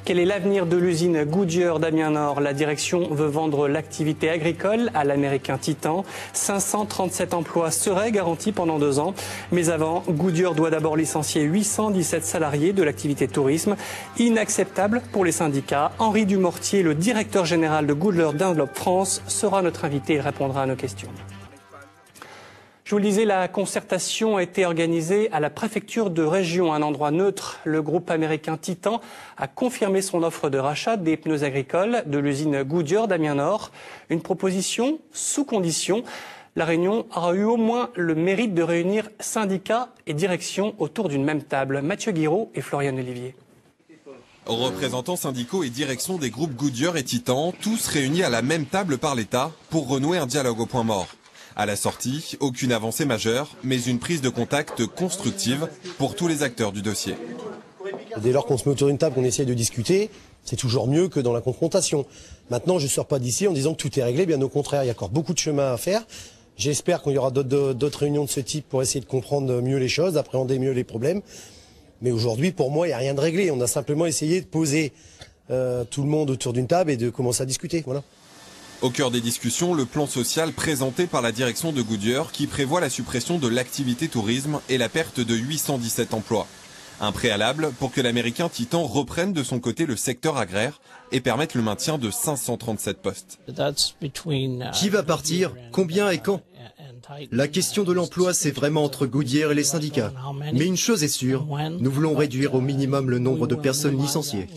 Quel est l'avenir de l'usine Goodyear d'Amiens Nord? La direction veut vendre l'activité agricole à l'américain Titan. 537 emplois seraient garantis pendant 2 ans. Mais avant, Goodyear doit d'abord licencier 817 salariés de l'activité tourisme. Inacceptable pour les syndicats. Henri Dumortier, le directeur général de Goodyear Dunlop France, sera notre invité. Il répondra à nos questions. Je vous le disais, la concertation a été organisée à la préfecture de région, un endroit neutre. Le groupe américain Titan a confirmé son offre de rachat des pneus agricoles de l'usine Goodyear d'Amiens Nord. Une proposition sous condition. La réunion aura eu au moins le mérite de réunir syndicats et direction autour d'une même table. Mathieu Guiraud et Florian Olivier. Représentants syndicaux et direction des groupes Goodyear et Titan, tous réunis à la même table par l'État pour renouer un dialogue au point mort. À la sortie, aucune avancée majeure, mais une prise de contact constructive pour tous les acteurs du dossier. Dès lors qu'on se met autour d'une table, qu'on essaye de discuter, c'est toujours mieux que dans la confrontation. Maintenant, je ne sors pas d'ici en disant que tout est réglé, bien au contraire, il y a encore beaucoup de chemin à faire. J'espère qu'il y aura d'autres réunions de ce type pour essayer de comprendre mieux les choses, d'appréhender mieux les problèmes. Mais aujourd'hui, pour moi, il n'y a rien de réglé. On a simplement essayé de poser tout le monde autour d'une table et de commencer à discuter. Voilà. Au cœur des discussions, le plan social présenté par la direction de Goodyear qui prévoit la suppression de l'activité tourisme et la perte de 817 emplois. Un préalable pour que l'américain Titan reprenne de son côté le secteur agraire et permette le maintien de 537 postes. Qui va partir? Combien et quand? La question de l'emploi, c'est vraiment entre Goodyear et les syndicats. Mais une chose est sûre, nous voulons réduire au minimum le nombre de personnes licenciées.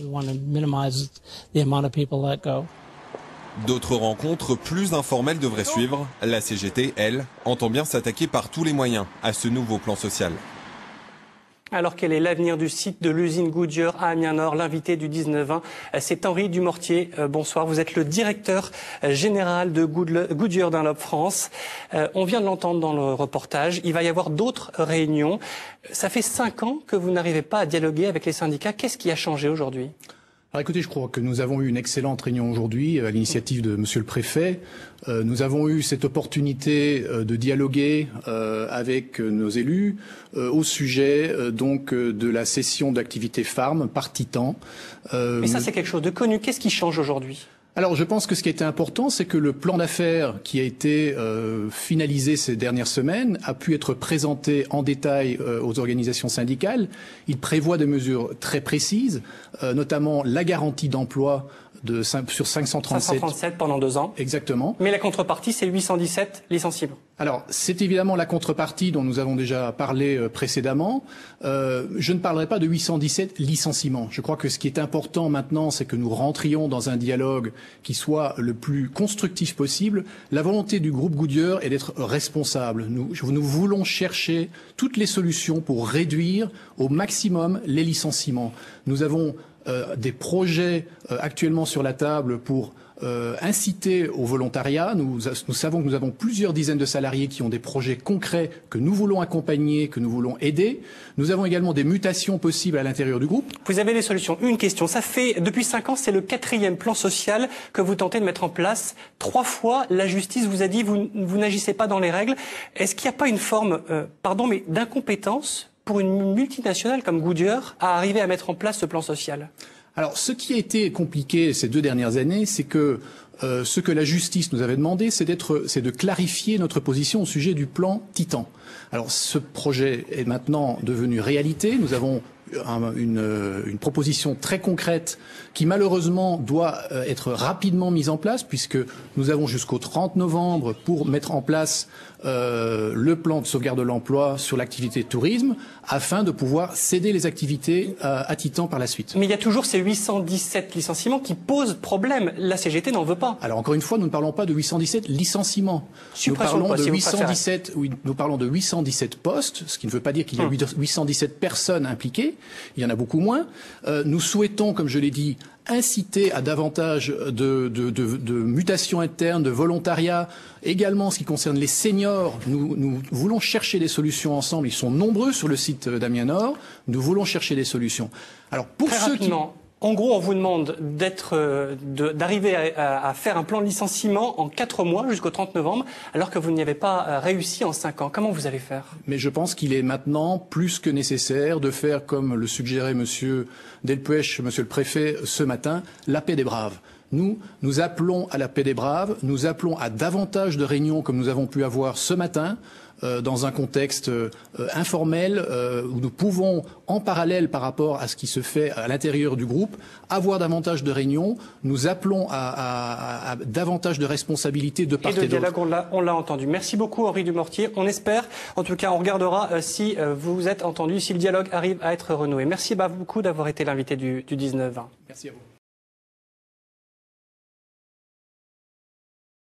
D'autres rencontres plus informelles devraient suivre. La CGT, elle, entend bien s'attaquer par tous les moyens à ce nouveau plan social. Alors quel est l'avenir du site de l'usine Goodyear à Amiens Nord? L'invité du 19-20, c'est Henri Dumortier. Bonsoir, vous êtes le directeur général de Goodyear Dunlop France. On vient de l'entendre dans le reportage, il va y avoir d'autres réunions. Ça fait 5 ans que vous n'arrivez pas à dialoguer avec les syndicats. Qu'est-ce qui a changé aujourd'hui? Alors écoutez, je crois que nous avons eu une excellente réunion aujourd'hui à l'initiative de Monsieur le Préfet. Nous avons eu cette opportunité de dialoguer avec nos élus au sujet donc de la cession d'activités farm par Titan. Mais ça c'est quelque chose de connu. Qu'est-ce qui change aujourd'hui ? Alors je pense que ce qui a été important, c'est que le plan d'affaires qui a été finalisé ces dernières semaines a pu être présenté en détail aux organisations syndicales. Il prévoit des mesures très précises, notamment la garantie d'emploi sur 537 pendant 2 ans. Exactement. Mais la contrepartie, c'est 817 licenciements. Alors, c'est évidemment la contrepartie dont nous avons déjà parlé précédemment. Je ne parlerai pas de 817 licenciements. Je crois que ce qui est important maintenant, c'est que nous rentrions dans un dialogue qui soit le plus constructif possible. La volonté du groupe Goodyear est d'être responsable. Nous voulons chercher toutes les solutions pour réduire au maximum les licenciements. Nous avons des projets actuellement sur la table pour inciter au volontariat. Nous savons que nous avons plusieurs dizaines de salariés qui ont des projets concrets que nous voulons accompagner, que nous voulons aider. Nous avons également des mutations possibles à l'intérieur du groupe. Vous avez des solutions. Une question. Ça fait, depuis 5 ans, c'est le 4e plan social que vous tentez de mettre en place. 3 fois, la justice vous a dit vous n'agissez pas dans les règles. Est-ce qu'il n'y a pas une forme, mais d'incompétence pour une multinationale comme Goodyear à arriver à mettre en place ce plan social? Alors, ce qui a été compliqué ces 2 dernières années, c'est que ce que la justice nous avait demandé, c'est de clarifier notre position au sujet du plan Titan. Alors, ce projet est maintenant devenu réalité. Nous avons une proposition très concrète qui malheureusement doit être rapidement mise en place puisque nous avons jusqu'au 30 novembre pour mettre en place le plan de sauvegarde de l'emploi sur l'activité tourisme afin de pouvoir céder les activités à Titan par la suite. Mais il y a toujours ces 817 licenciements qui posent problème. La CGT n'en veut pas. Alors encore une fois, nous ne parlons pas de 817 licenciements. Nous parlons de 817, nous parlons de 817 postes, ce qui ne veut pas dire qu'il y a 817 personnes impliquées. Il y en a beaucoup moins. Nous souhaitons, comme je l'ai dit, inciter à davantage de mutations internes, de volontariat. Également, en ce qui concerne les seniors, nous voulons chercher des solutions ensemble. Ils sont nombreux sur le site d'Amiens Nord. Nous voulons chercher des solutions. Alors, pour Très ceux rapidement, En gros, on vous demande d'arriver à faire un plan de licenciement en 4 mois jusqu'au 30 novembre, alors que vous n'y avez pas réussi en 5 ans. Comment vous allez faire? Mais je pense qu'il est maintenant plus que nécessaire de faire, comme le suggérait Monsieur Delpech, Monsieur le Préfet, ce matin, la paix des braves. Nous appelons à la paix des braves, nous appelons à davantage de réunions comme nous avons pu avoir ce matin, dans un contexte informel où nous pouvons, en parallèle par rapport à ce qui se fait à l'intérieur du groupe, avoir davantage de réunions. Nous appelons à davantage de responsabilités de part et d'autre. Et de dialogue, on l'a entendu. Merci beaucoup Henri Dumortier. On espère, en tout cas on regardera si vous êtes entendu, si le dialogue arrive à être renoué. Merci beaucoup d'avoir été l'invité du 19-20. Merci à vous.